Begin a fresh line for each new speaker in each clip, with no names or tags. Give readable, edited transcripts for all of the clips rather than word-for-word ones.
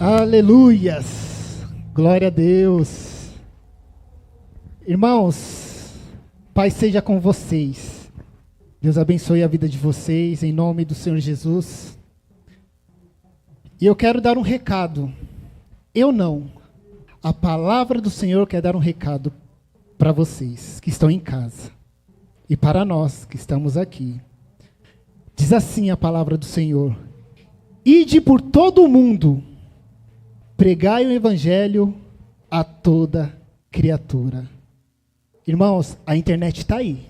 Aleluias! Glória a Deus! Irmãos, paz seja com vocês. Deus abençoe a vida de vocês, em nome do Senhor Jesus. E eu quero dar um recado. Eu não. A palavra do Senhor quer dar um recado para vocês que estão em casa. E para nós que estamos aqui. Diz assim a palavra do Senhor: ide por todo o mundo, pregai o evangelho a toda criatura. Irmãos, a internet está aí.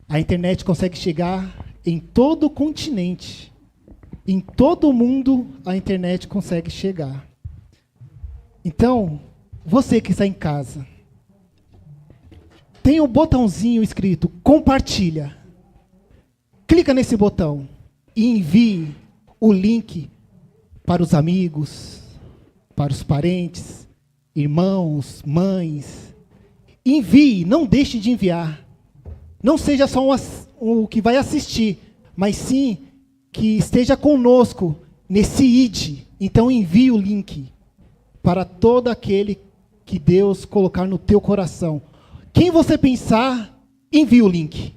A internet consegue chegar em todo o continente. Em todo o mundo a internet consegue chegar. Então, você que está em casa, tem um botãozinho escrito compartilha. Clica nesse botão e envie o link para os amigos, para os parentes, irmãos, mães. Envie, não deixe de enviar. Não seja só o que vai assistir, mas sim que esteja conosco nesse ID. Então envie o link para todo aquele que Deus colocar no teu coração. Quem você pensar, envie o link.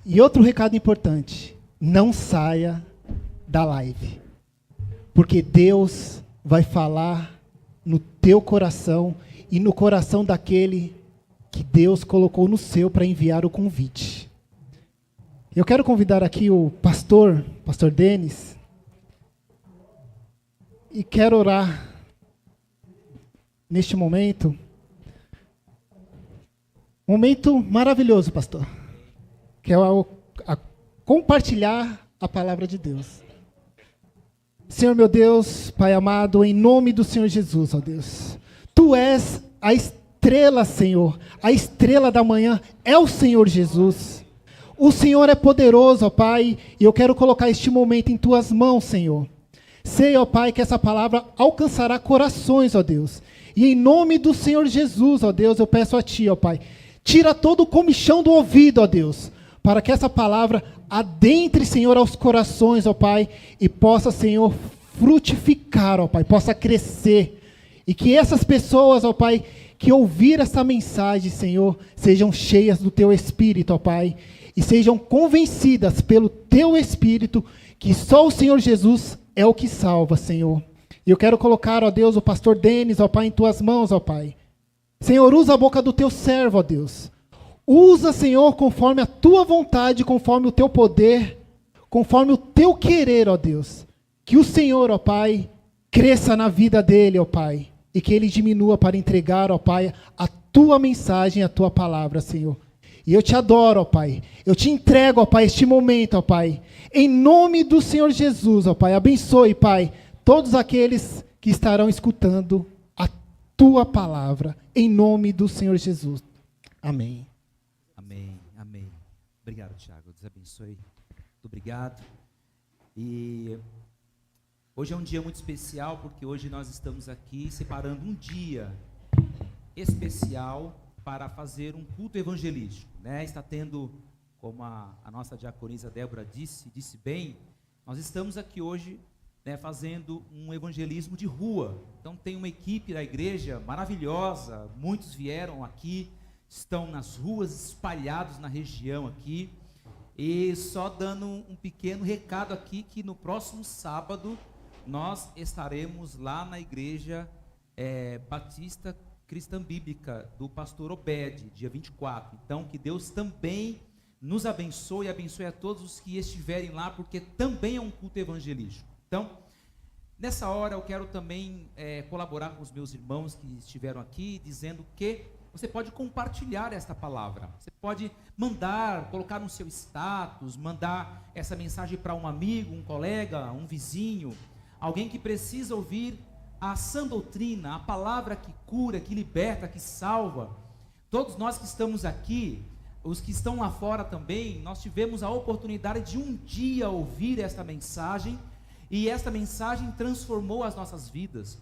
E outro recado importante: não saia da live, porque Deus vai falar no teu coração e no coração daquele que Deus colocou no seu para enviar o convite. Eu quero convidar aqui o pastor Denis, e quero orar neste momento. Momento maravilhoso, pastor, que é compartilhar a palavra de Deus. Senhor meu Deus, Pai amado, em nome do Senhor Jesus, ó Deus, Tu és a estrela, Senhor, a estrela da manhã é o Senhor Jesus. O Senhor é poderoso, ó Pai, e eu quero colocar este momento em Tuas mãos, Senhor. Sei, ó Pai, que essa palavra alcançará corações, ó Deus, e em nome do Senhor Jesus, ó Deus, eu peço a Ti, ó Pai, tira todo o comichão do ouvido, ó Deus, para que essa palavra adentre, Senhor, aos corações, ó Pai, e possa, Senhor, frutificar, ó Pai, possa crescer. E que essas pessoas, ó Pai, que ouvir essa mensagem, Senhor, sejam cheias do Teu Espírito, ó Pai, e sejam convencidas pelo Teu Espírito que só o Senhor Jesus é o que salva, Senhor. E eu quero colocar, ó Deus, o pastor Denis, ó Pai, em Tuas mãos, ó Pai. Senhor, usa a boca do Teu servo, ó Deus. Usa, Senhor, conforme a Tua vontade, conforme o Teu poder, conforme o Teu querer, ó Deus. Que o Senhor, ó Pai, cresça na vida dele, ó Pai, e que ele diminua para entregar, ó Pai, a Tua mensagem, a Tua palavra, Senhor. E eu Te adoro, ó Pai. Eu Te entrego, ó Pai, este momento, ó Pai. Em nome do Senhor Jesus, ó Pai. Abençoe, Pai, todos aqueles que estarão escutando a Tua palavra. Em nome do Senhor Jesus. Amém.
Amém, amém. Obrigado, Tiago. Deus abençoe. Muito obrigado. E hoje é um dia muito especial, porque hoje nós estamos aqui separando um dia especial para fazer um culto evangelístico, né? Está tendo, como a nossa diaconisa Débora disse bem, nós estamos aqui hoje, né, fazendo um evangelismo de rua. Então tem uma equipe da igreja maravilhosa, muitos vieram aqui, estão nas ruas, espalhados na região aqui. E só dando um pequeno recado aqui, que no próximo sábado nós estaremos lá na igreja Batista Cristã Bíblica do pastor Obed, dia 24. Então que Deus também nos abençoe e abençoe a todos os que estiverem lá, porque também é um culto evangelístico. Então, nessa hora eu quero também colaborar com os meus irmãos que estiveram aqui, dizendo que você pode compartilhar esta palavra. Você pode mandar, colocar no seu status, mandar essa mensagem para um amigo, um colega, um vizinho, alguém que precisa ouvir a sã doutrina, a palavra que cura, que liberta, que salva. Todos nós que estamos aqui, os que estão lá fora também, nós tivemos a oportunidade de um dia ouvir esta mensagem, e esta mensagem transformou as nossas vidas.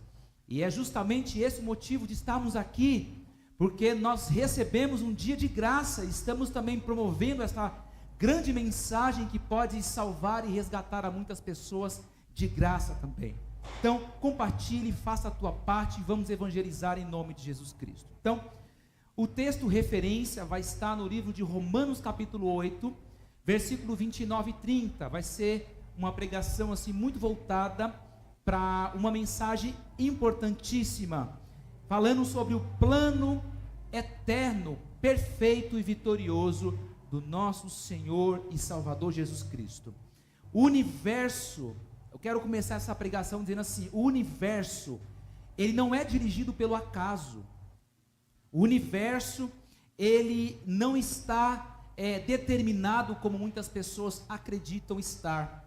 E é justamente esse o motivo de estarmos aqui, porque nós recebemos um dia de graça, estamos também promovendo essa grande mensagem que pode salvar e resgatar a muitas pessoas de graça também. Então, compartilhe, faça a tua parte e vamos evangelizar em nome de Jesus Cristo. Então, o texto referência vai estar no livro de Romanos capítulo 8, versículo 29 e 30. Vai ser uma pregação assim muito voltada para uma mensagem importantíssima, falando sobre o plano eterno, perfeito e vitorioso do nosso Senhor e Salvador Jesus Cristo. O universo, eu quero começar essa pregação dizendo assim: o universo, ele não é dirigido pelo acaso. O universo, ele não está determinado como muitas pessoas acreditam estar.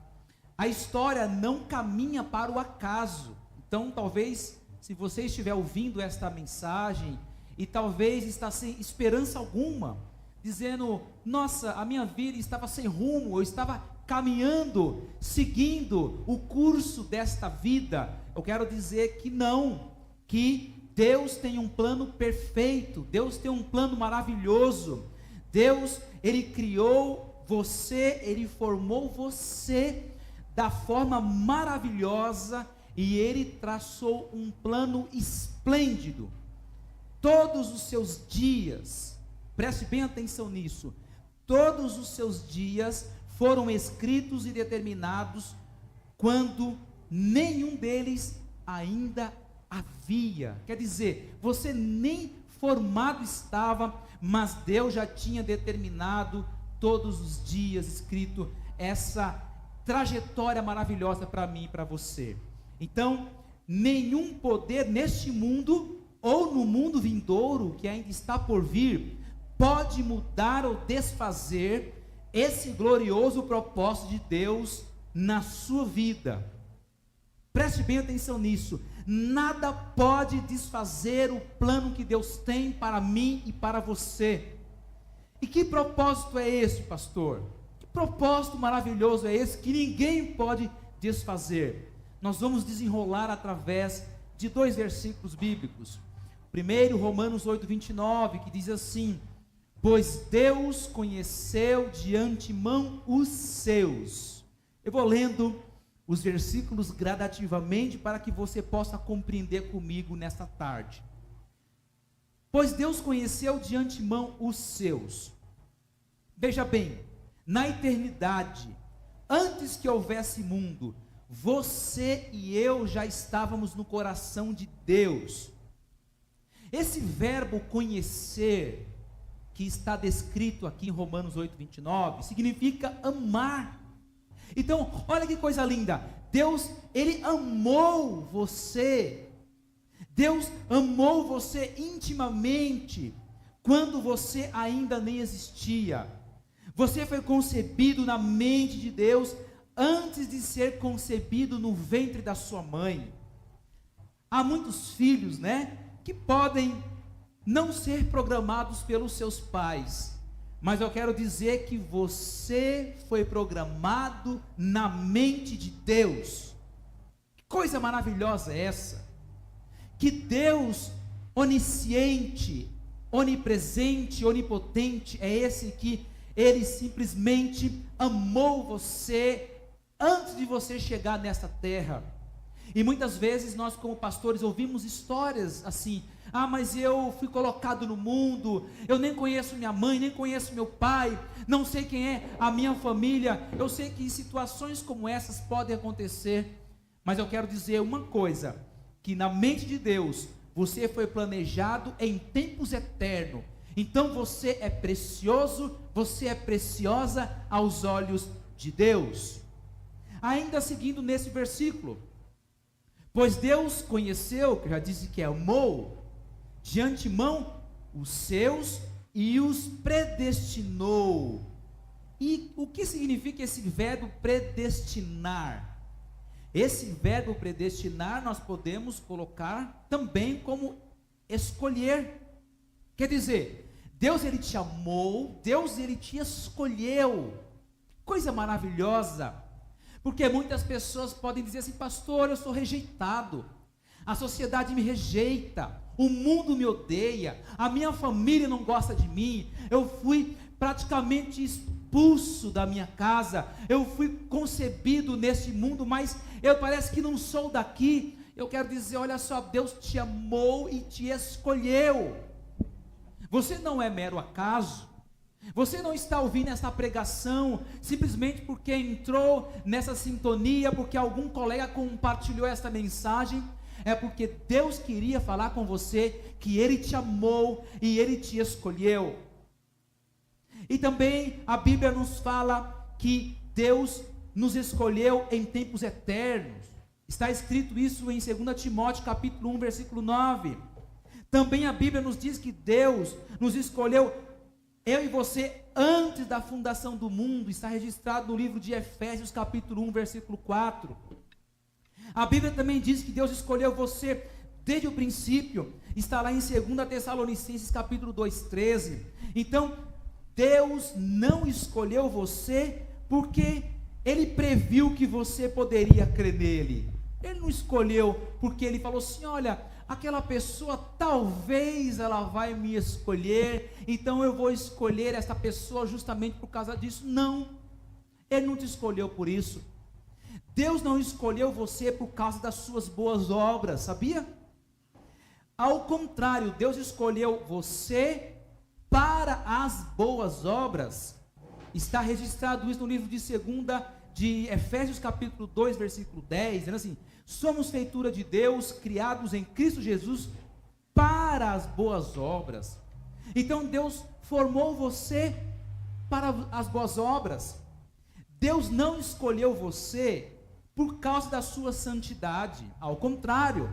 A história não caminha para o acaso. Então, talvez, se você estiver ouvindo esta mensagem e talvez está sem esperança alguma, dizendo: nossa, a minha vida estava sem rumo, eu estava caminhando, seguindo o curso desta vida, eu quero dizer que não, que Deus tem um plano perfeito, Deus tem um plano maravilhoso. Deus, Ele criou você, Ele formou você da forma maravilhosa e Ele traçou um plano esplêndido. Todos os seus dias, preste bem atenção nisso, todos os seus dias foram escritos e determinados quando nenhum deles ainda havia. Quer dizer, você nem formado estava, mas Deus já tinha determinado todos os dias, escrito essa trajetória maravilhosa para mim e para você. Então, nenhum poder neste mundo ou no mundo vindouro que ainda está por vir pode mudar ou desfazer esse glorioso propósito de Deus na sua vida. Preste bem atenção nisso. Nada pode desfazer o plano que Deus tem para mim e para você. E que propósito é esse, pastor? Que propósito maravilhoso é esse que ninguém pode desfazer? Nós vamos desenrolar através de 2 versículos bíblicos. Primeiro, Romanos 8, 29, que diz assim: pois Deus conheceu de antemão os seus. Eu vou lendo os versículos gradativamente para que você possa compreender comigo nesta tarde. Pois Deus conheceu de antemão os seus. Veja bem, na eternidade, antes que houvesse mundo, você e eu já estávamos no coração de Deus. Esse verbo conhecer, que está descrito aqui em Romanos 8, 29, significa amar. Então, olha que coisa linda, Deus, Ele amou você, Deus amou você intimamente, quando você ainda nem existia. Você foi concebido na mente de Deus, antes de ser concebido no ventre da sua mãe. Há muitos filhos, que podem não ser programados pelos seus pais, mas eu quero dizer que você foi programado na mente de Deus. Que coisa maravilhosa é essa? Que Deus onisciente, onipresente, onipotente, é esse que Ele simplesmente amou você antes de você chegar nesta terra. E muitas vezes nós como pastores ouvimos histórias assim: mas eu fui colocado no mundo, eu nem conheço minha mãe, nem conheço meu pai, não sei quem é a minha família. Eu sei que situações como essas podem acontecer, mas eu quero dizer uma coisa, que na mente de Deus, você foi planejado em tempos eternos. Então você é precioso, você é preciosa aos olhos de Deus. Ainda seguindo nesse versículo, pois Deus conheceu, que já disse que amou, de antemão os seus e os predestinou. E o que significa esse verbo predestinar? Esse verbo predestinar nós podemos colocar também como escolher. Quer dizer, Deus Ele te amou, Deus Ele te escolheu. Coisa maravilhosa. Porque muitas pessoas podem dizer assim: pastor, eu sou rejeitado, a sociedade me rejeita, o mundo me odeia, a minha família não gosta de mim, eu fui praticamente expulso da minha casa, eu fui concebido nesse mundo, mas eu parece que não sou daqui. Eu quero dizer, olha só, Deus te amou e te escolheu. Você não é mero acaso. Você não está ouvindo essa pregação simplesmente porque entrou nessa sintonia, porque algum colega compartilhou essa mensagem. É porque Deus queria falar com você que Ele te amou e Ele te escolheu. E também a Bíblia nos fala que Deus nos escolheu em tempos eternos. Está escrito isso em 2 Timóteo capítulo 1, versículo 9. Também a Bíblia nos diz que Deus nos escolheu, eu e você, antes da fundação do mundo. Está registrado no livro de Efésios capítulo 1, versículo 4. A Bíblia também diz que Deus escolheu você desde o princípio. Está lá em 2 Tessalonicenses capítulo 2, 13. Então, Deus não escolheu você porque Ele previu que você poderia crer nele. Ele não escolheu porque Ele falou assim, olha, aquela pessoa talvez ela vai me escolher, então eu vou escolher essa pessoa justamente por causa disso. Não, Ele não te escolheu por isso. Deus não escolheu você por causa das suas boas obras, sabia? Ao contrário, Deus escolheu você para as boas obras. Está registrado isso no livro de Efésios capítulo 2, versículo 10, dizendo assim, somos feitura de Deus, criados em Cristo Jesus, para as boas obras. Então Deus formou você para as boas obras. Deus não escolheu você por causa da sua santidade. Ao contrário,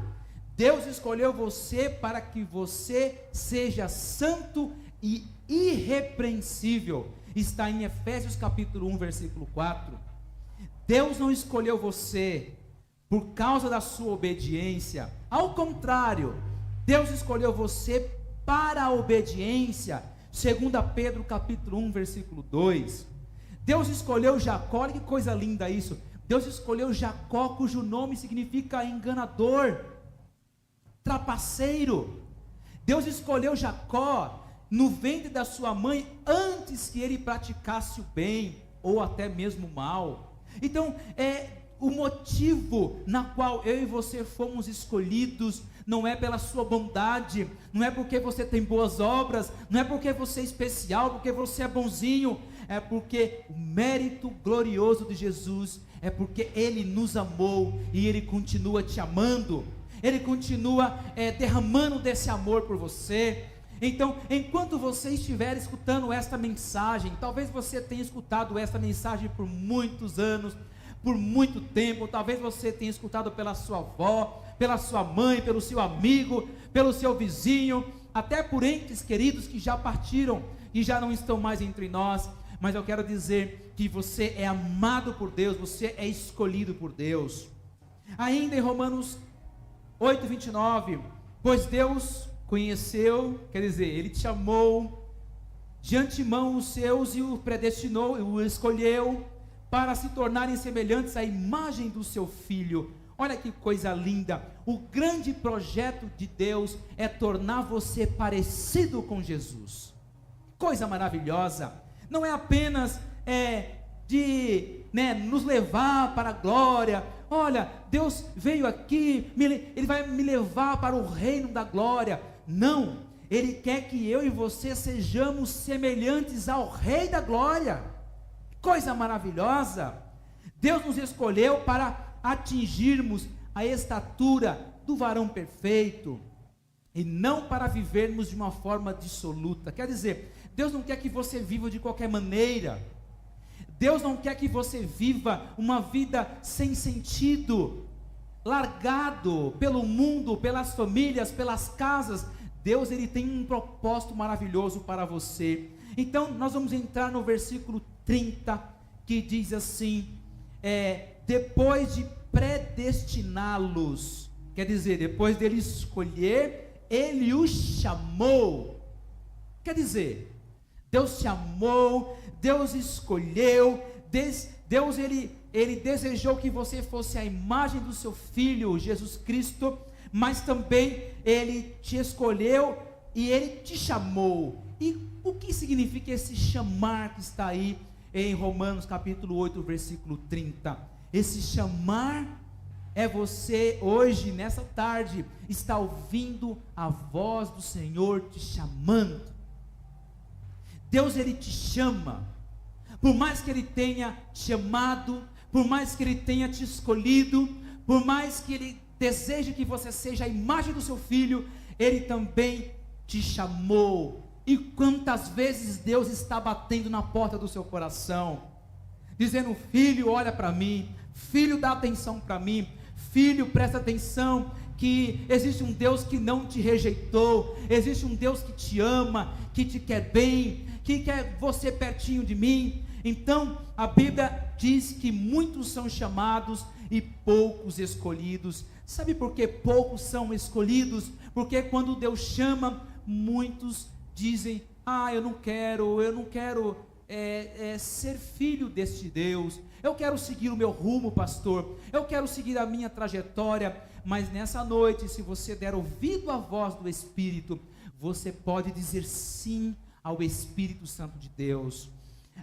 Deus escolheu você para que você seja santo e irrepreensível. Está em Efésios capítulo 1, versículo 4. Deus não escolheu você por causa da sua obediência. Ao contrário, Deus escolheu você para a obediência. 2 Pedro capítulo 1, versículo 2. Deus escolheu Jacó, olha que coisa linda isso. Deus escolheu Jacó, cujo nome significa enganador, trapaceiro. Deus escolheu Jacó no ventre da sua mãe, antes que ele praticasse o bem, ou até mesmo o mal. Então, o motivo na qual eu e você fomos escolhidos, não é pela sua bondade, não é porque você tem boas obras, não é porque você é especial, porque você é bonzinho, é porque o mérito glorioso de Jesus, é porque Ele nos amou, e Ele continua te amando, Ele continua derramando desse amor por você. Então, enquanto você estiver escutando esta mensagem, talvez você tenha escutado esta mensagem por muitos anos, por muito tempo, talvez você tenha escutado pela sua avó, pela sua mãe, pelo seu amigo, pelo seu vizinho, até por entes queridos que já partiram e já não estão mais entre nós. Mas eu quero dizer que você é amado por Deus, você é escolhido por Deus. Ainda em Romanos 8, 29, pois Deus conheceu, quer dizer, Ele te chamou de antemão os seus e o predestinou, o escolheu para se tornarem semelhantes à imagem do seu Filho. Olha que coisa linda, o grande projeto de Deus é tornar você parecido com Jesus. Coisa maravilhosa, não é apenas nos levar para a glória. Olha, Deus veio aqui, Ele vai me levar para o reino da glória. Não, Ele quer que eu e você sejamos semelhantes ao Rei da glória. Coisa maravilhosa. Deus nos escolheu para atingirmos a estatura do varão perfeito, e não para vivermos de uma forma dissoluta. Quer dizer, Deus não quer que você viva de qualquer maneira. Deus não quer que você viva uma vida sem sentido, largado pelo mundo, pelas famílias, pelas casas. Deus, Ele tem um propósito maravilhoso para você. Então nós vamos entrar no versículo 30, que diz assim, depois de predestiná-los, quer dizer, depois dele escolher, Ele os chamou. Quer dizer, Deus te amou, Deus escolheu, Deus ele desejou que você fosse a imagem do seu Filho, Jesus Cristo, mas também Ele te escolheu e Ele te chamou. E o que significa esse chamar que está aí em Romanos capítulo 8, versículo 30? Esse chamar é você hoje, nessa tarde, está ouvindo a voz do Senhor te chamando. Deus, Ele te chama, por mais que Ele tenha te chamado, por mais que Ele tenha te escolhido, por mais que Ele deseje que você seja a imagem do seu Filho, Ele também te chamou. E quantas vezes Deus está batendo na porta do seu coração, dizendo: filho, olha para mim, filho, dá atenção para mim, filho, presta atenção, que existe um Deus que não te rejeitou, existe um Deus que te ama, que te quer bem, que quer você pertinho de mim. Então, a Bíblia diz que muitos são chamados e poucos escolhidos. Sabe por que poucos são escolhidos? Porque quando Deus chama, muitos dizem: eu não quero ser filho deste Deus, eu quero seguir o meu rumo, pastor, eu quero seguir a minha trajetória. Mas nessa noite, se você der ouvido à voz do Espírito, você pode dizer sim ao Espírito Santo de Deus.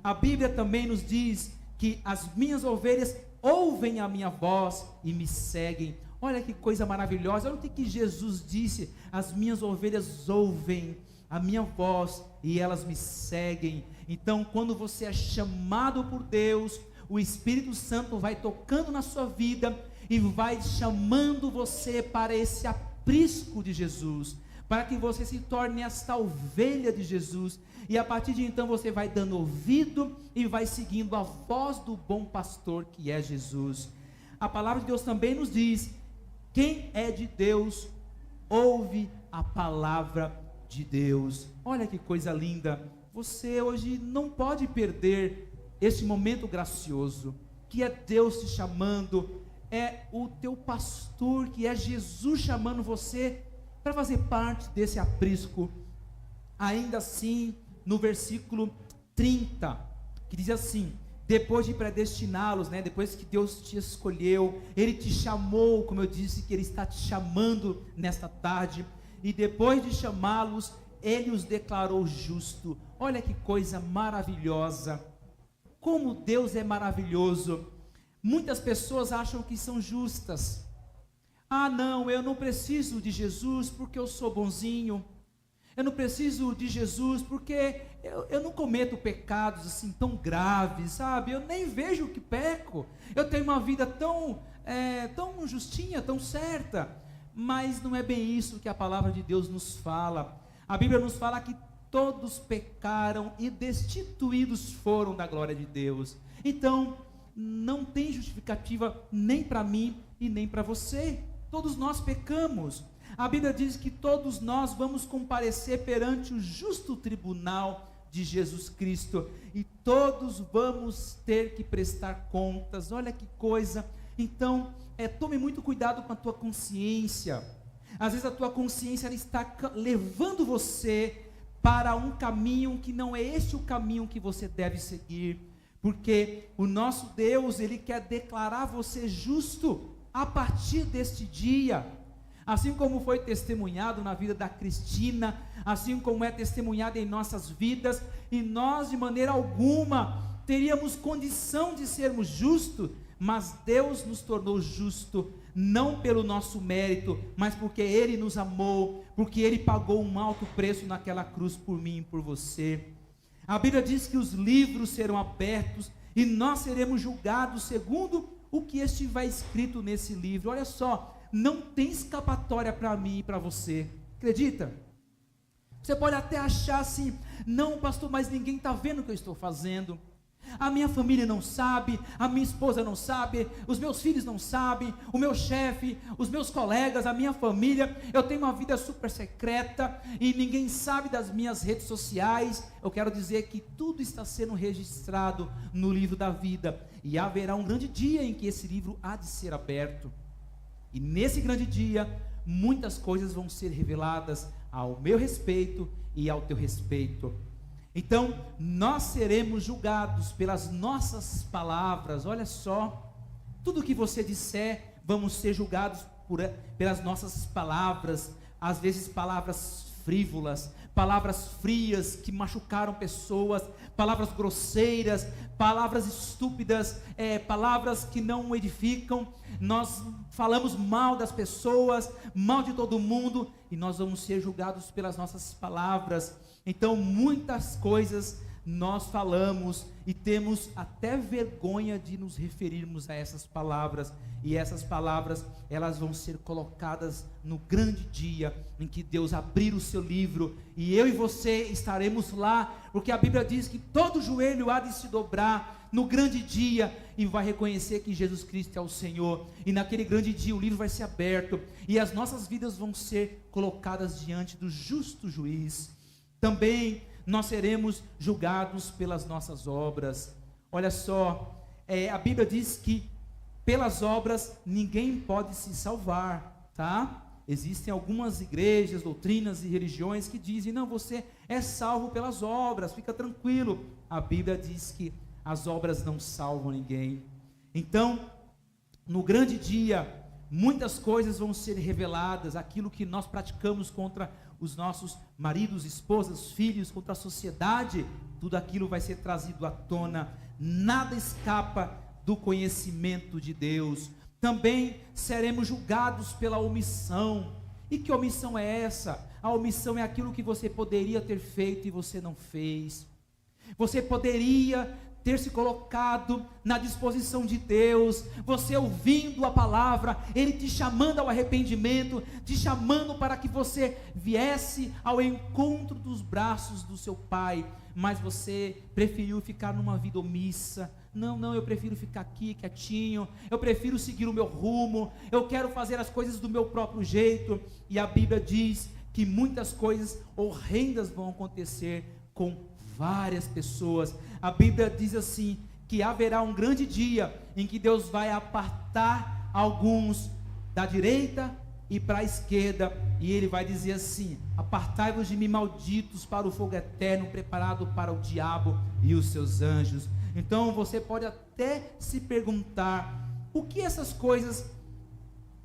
A Bíblia também nos diz que as minhas ovelhas ouvem a minha voz e me seguem. Olha que coisa maravilhosa, olha o que Jesus disse: as minhas ovelhas ouvem a minha voz e elas me seguem. Então, quando você é chamado por Deus, o Espírito Santo vai tocando na sua vida e vai chamando você para esse aprisco de Jesus, para que você se torne esta ovelha de Jesus. E a partir de então você vai dando ouvido e vai seguindo a voz do bom pastor, que é Jesus. A palavra de Deus também nos diz: quem é de Deus ouve a palavra de Deus. Olha que coisa linda. Você hoje não pode perder esse momento gracioso, que é Deus te chamando, é o teu pastor, que é Jesus chamando você para fazer parte desse aprisco. Ainda assim, no versículo 30, que diz assim: depois de predestiná-los, depois que Deus te escolheu, Ele te chamou, como eu disse que Ele está te chamando nesta tarde, e depois de chamá-los, Ele os declarou justo. Olha que coisa maravilhosa, como Deus é maravilhoso. Muitas pessoas acham que são justas. Não, eu não preciso de Jesus porque eu sou bonzinho, eu não preciso de Jesus porque eu não cometo pecados assim tão graves, sabe? Eu nem vejo que peco, eu tenho uma vida tão justinha, tão certa. Mas não é bem isso que a palavra de Deus nos fala. A Bíblia nos fala que todos pecaram e destituídos foram da glória de Deus. Então, não tem justificativa nem para mim e nem para você. Todos nós pecamos. A Bíblia diz que todos nós vamos comparecer perante o justo tribunal de Jesus Cristo, e todos vamos ter que prestar contas. Olha que coisa. Então, tome muito cuidado com a tua consciência. Às vezes a tua consciência ela está levando você para um caminho que não é esse o caminho que você deve seguir, porque o nosso Deus, Ele quer declarar você justo a partir deste dia, assim como foi testemunhado na vida da Cristina, assim como é testemunhado em nossas vidas. E nós de maneira alguma teríamos condição de sermos justos, mas Deus nos tornou justo, não pelo nosso mérito, mas porque Ele nos amou, porque Ele pagou um alto preço naquela cruz por mim e por você. A Bíblia diz que os livros serão abertos e nós seremos julgados segundo o que estiver escrito nesse livro. Olha só, não tem escapatória para mim e para você, acredita? Você pode até achar assim: não, pastor, mas ninguém está vendo o que eu estou fazendo, a minha família não sabe, a minha esposa não sabe, os meus filhos não sabem, o meu chefe, os meus colegas, a minha família, eu tenho uma vida super secreta e ninguém sabe das minhas redes sociais. Eu quero dizer que tudo está sendo registrado no livro da vida, e haverá um grande dia em que esse livro há de ser aberto, e nesse grande dia muitas coisas vão ser reveladas ao meu respeito e ao teu respeito. Então, nós seremos julgados pelas nossas palavras. Olha só, tudo que você disser, vamos ser julgados pelas nossas palavras. Às vezes palavras frívolas, palavras frias que machucaram pessoas, palavras grosseiras, palavras estúpidas, palavras que não edificam. Nós falamos mal das pessoas, mal de todo mundo, e nós vamos ser julgados pelas nossas palavras. Então muitas coisas nós falamos e temos até vergonha de nos referirmos a essas palavras, e essas palavras, elas vão ser colocadas no grande dia em que Deus abrir o seu livro, e eu e você estaremos lá, porque a Bíblia diz que todo joelho há de se dobrar no grande dia, e vai reconhecer que Jesus Cristo é o Senhor, e naquele grande dia o livro vai ser aberto, e as nossas vidas vão ser colocadas diante do justo juiz. Também nós seremos julgados pelas nossas obras. Olha só, a Bíblia diz que pelas obras ninguém pode se salvar, tá? Existem algumas igrejas, doutrinas e religiões que dizem, não, você é salvo pelas obras, fica tranquilo. A Bíblia diz que as obras não salvam ninguém. Então, no grande dia, muitas coisas vão ser reveladas, aquilo que nós praticamos contra os nossos maridos, esposas, filhos, contra a sociedade, tudo aquilo vai ser trazido à tona, nada escapa do conhecimento de Deus. Também seremos julgados pela omissão. E que omissão é essa? A omissão é aquilo que você poderia ter feito e você não fez. Você poderia ter se colocado na disposição de Deus, você ouvindo a palavra, Ele te chamando ao arrependimento, te chamando para que você viesse ao encontro dos braços do seu Pai, mas você preferiu ficar numa vida omissa. Não, eu prefiro ficar aqui quietinho, eu prefiro seguir o meu rumo, eu quero fazer as coisas do meu próprio jeito. E a Bíblia diz que muitas coisas horrendas vão acontecer com várias pessoas. A Bíblia diz assim, que haverá um grande dia em que Deus vai apartar alguns da direita e para a esquerda, e Ele vai dizer assim: apartai-vos de mim, malditos, para o fogo eterno preparado para o diabo e os seus anjos. Então você pode até se perguntar, o que essas coisas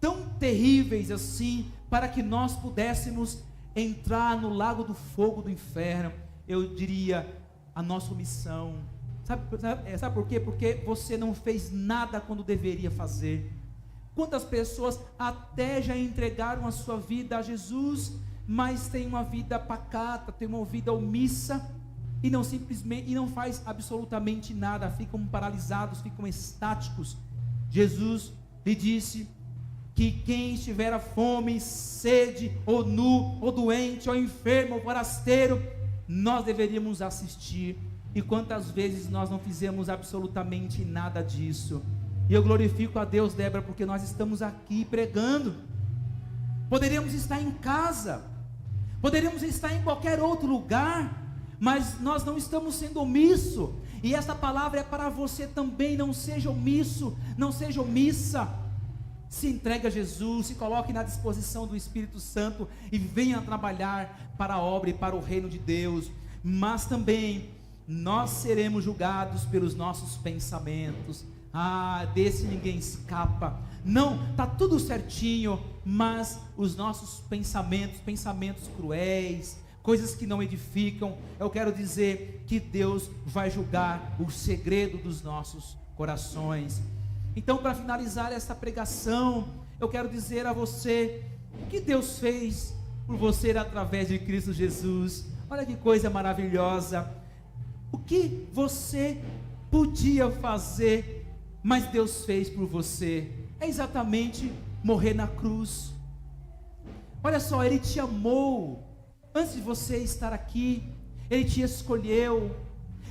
tão terríveis assim, para que nós pudéssemos entrar no lago do fogo do inferno? Eu diria, a nossa omissão. Sabe por quê? Porque você não fez nada quando deveria fazer. Quantas pessoas até já entregaram a sua vida a Jesus, mas tem uma vida pacata, tem uma vida omissa, e não faz absolutamente nada, ficam paralisados, ficam estáticos. Jesus lhe disse que quem estiver à fome, sede, ou nu, ou doente, ou enfermo, ou forasteiro, nós deveríamos assistir. E quantas vezes nós não fizemos absolutamente nada disso? E eu glorifico a Deus, Débora, porque nós estamos aqui pregando. Poderíamos estar em casa, poderíamos estar em qualquer outro lugar, mas nós não estamos sendo omissos. E essa palavra é para você também. Não seja omisso, não seja omissa. Se entregue a Jesus, se coloque na disposição do Espírito Santo e venha trabalhar para a obra e para o reino de Deus. Mas também nós seremos julgados pelos nossos pensamentos. Desse ninguém escapa. Não, está tudo certinho, mas os nossos pensamentos cruéis, coisas que não edificam, eu quero dizer que Deus vai julgar o segredo dos nossos corações. Então, para finalizar esta pregação, eu quero dizer a você o que Deus fez por você através de Cristo Jesus. Olha que coisa maravilhosa. O que você podia fazer, mas Deus fez por você, é exatamente morrer na cruz. Olha só, Ele te amou antes de você estar aqui, Ele te escolheu,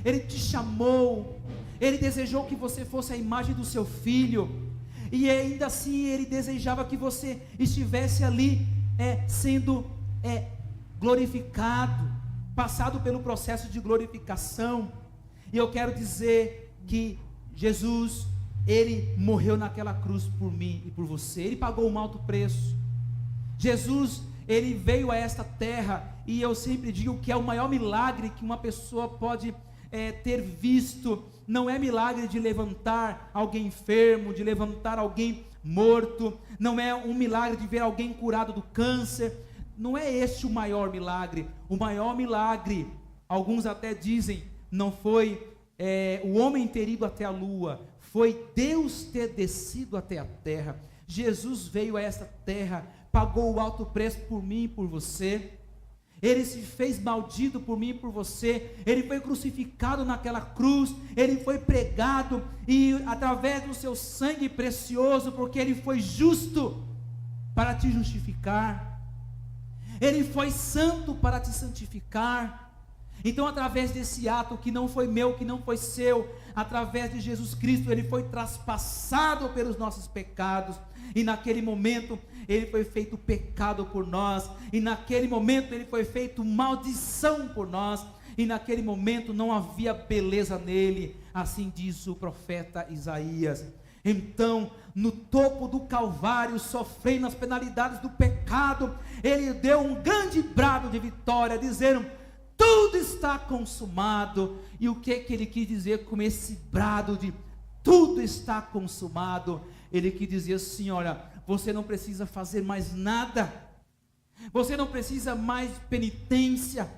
Ele te chamou, Ele desejou que você fosse a imagem do seu Filho, e ainda assim Ele desejava que você estivesse ali, sendo glorificado, passado pelo processo de glorificação. E eu quero dizer que Jesus, Ele morreu naquela cruz por mim e por você. Ele pagou um alto preço. Jesus, Ele veio a esta terra, e eu sempre digo que é o maior milagre que uma pessoa pode ter visto. Não é milagre de levantar alguém enfermo, de levantar alguém morto, não é um milagre de ver alguém curado do câncer, não é este o maior milagre. O maior milagre, alguns até dizem, não foi o homem ter ido até a lua, foi Deus ter descido até a terra. Jesus veio a esta terra, pagou o alto preço por mim e por você. Ele se fez maldito por mim e por você. Ele foi crucificado naquela cruz. Ele foi pregado, e através do seu sangue precioso, porque ele foi justo para te justificar, ele foi santo para te santificar. Então, através desse ato que não foi meu, que não foi seu, através de Jesus Cristo, ele foi traspassado pelos nossos pecados, e naquele momento ele foi feito pecado por nós, e naquele momento ele foi feito maldição por nós, e naquele momento não havia beleza nele, assim diz o profeta Isaías. Então, no topo do Calvário, sofrendo as penalidades do pecado, ele deu um grande brado de vitória, dizendo: tudo está consumado. E o que ele quis dizer com esse brado de tudo está consumado? Ele quis dizer assim: olha, você não precisa fazer mais nada, você não precisa mais de penitência,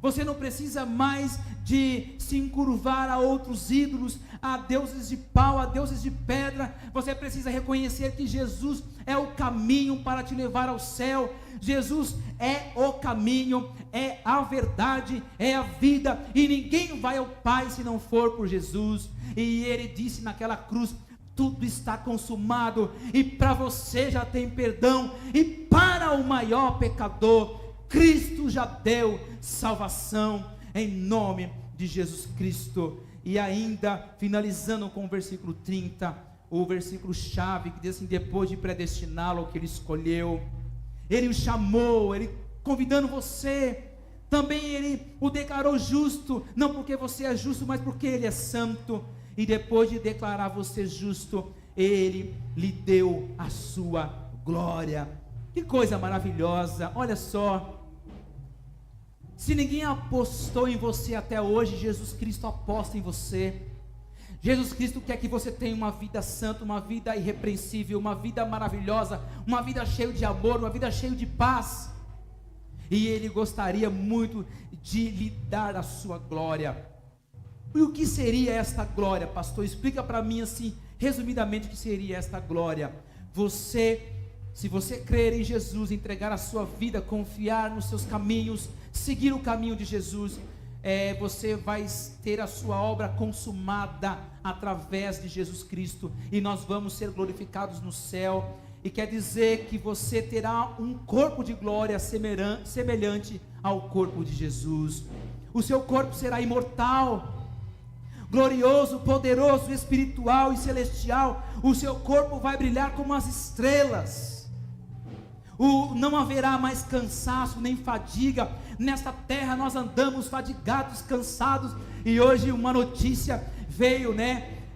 você não precisa mais de se encurvar a outros ídolos, a deuses de pau, a deuses de pedra. Você precisa reconhecer que Jesus é o caminho para te levar ao céu. Jesus é o caminho, é a verdade, é a vida, e ninguém vai ao Pai se não for por Jesus. E ele disse naquela cruz: tudo está consumado. E para você já tem perdão, e para o maior pecador, Cristo já deu salvação, em nome de Jesus Cristo. E ainda, finalizando com o versículo 30, o versículo chave, que diz assim: depois de predestiná-lo, que ele escolheu, ele o chamou, ele convidando você, também ele o declarou justo, não porque você é justo, mas porque ele é santo. E depois de declarar você justo, ele lhe deu a sua glória. Que coisa maravilhosa! Olha só, se ninguém apostou em você até hoje, Jesus Cristo aposta em você. Jesus Cristo quer que você tenha uma vida santa, uma vida irrepreensível, uma vida maravilhosa, uma vida cheia de amor, uma vida cheia de paz. E Ele gostaria muito de lhe dar a sua glória. E o que seria esta glória, pastor? Explica para mim assim, resumidamente, o que seria esta glória. Se você crer em Jesus, entregar a sua vida, confiar nos seus caminhos, seguir o caminho de Jesus, você vai ter a sua obra consumada através de Jesus Cristo, e nós vamos ser glorificados no céu. E quer dizer que você terá um corpo de glória semelhante ao corpo de Jesus. O seu corpo será imortal, glorioso, poderoso, espiritual e celestial. O seu corpo vai brilhar como as estrelas. Não haverá mais cansaço nem fadiga. Nesta terra nós andamos fadigados, cansados. E hoje uma notícia veio,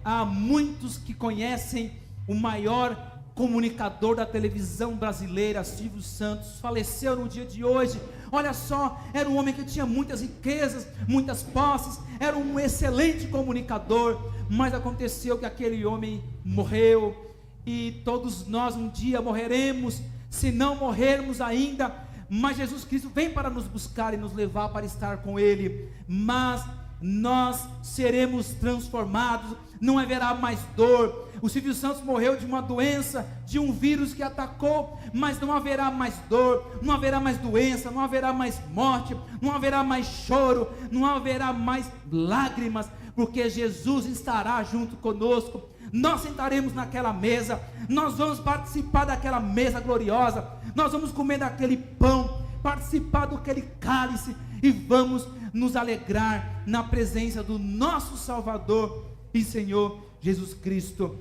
há muitos que conhecem o maior comunicador da televisão brasileira, Silvio Santos, faleceu no dia de hoje. Olha só, era um homem que tinha muitas riquezas, muitas posses, era um excelente comunicador, mas aconteceu que aquele homem morreu, e todos nós um dia morreremos, se não morrermos ainda, mas Jesus Cristo vem para nos buscar e nos levar para estar com Ele. Mas nós seremos transformados, não haverá mais dor. O Silvio Santos morreu de uma doença, de um vírus que atacou, mas não haverá mais dor, não haverá mais doença, não haverá mais morte, não haverá mais choro, não haverá mais lágrimas, porque Jesus estará junto conosco. Nós sentaremos naquela mesa, nós vamos participar daquela mesa gloriosa, nós vamos comer daquele pão, participar daquele cálice, e vamos nos alegrar na presença do nosso Salvador e Senhor Jesus Cristo.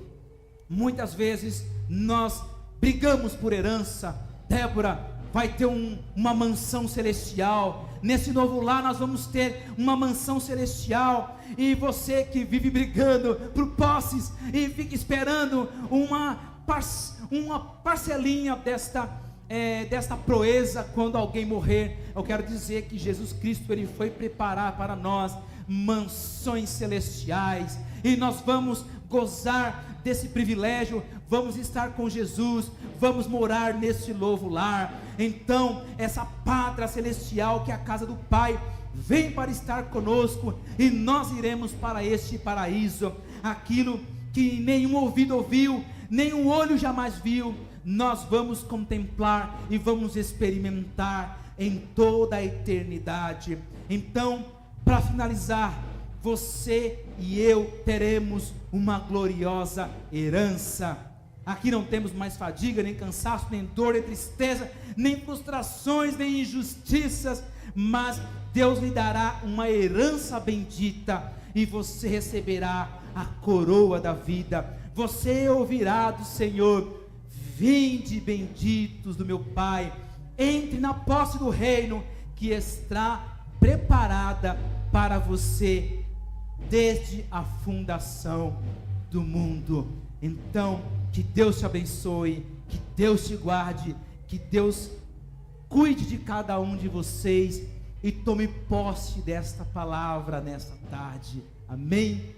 Muitas vezes nós brigamos por herança. Débora vai ter uma mansão celestial. Nesse novo lar nós vamos ter uma mansão celestial. E você que vive brigando por posses e fica esperando uma parcelinha desta proeza quando alguém morrer, eu quero dizer que Jesus Cristo, Ele foi preparar para nós mansões celestiais, e nós vamos gozar desse privilégio, vamos estar com Jesus, vamos morar nesse novo lar. Então, essa pátria celestial, que é a casa do Pai, vem para estar conosco, e nós iremos para este paraíso. Aquilo que nenhum ouvido ouviu, nenhum olho jamais viu, nós vamos contemplar e vamos experimentar em toda a eternidade. Então, para finalizar, você e eu teremos uma gloriosa herança. Aqui não temos mais fadiga, nem cansaço, nem dor, nem tristeza, nem frustrações, nem injustiças, mas Deus lhe dará uma herança bendita, e você receberá a coroa da vida. Você ouvirá do Senhor: vinde benditos do meu Pai, entre na posse do reino que está preparada para você desde a fundação do mundo. Então, que Deus te abençoe, que Deus te guarde, que Deus cuide de cada um de vocês, e tome posse desta palavra nesta tarde. Amém.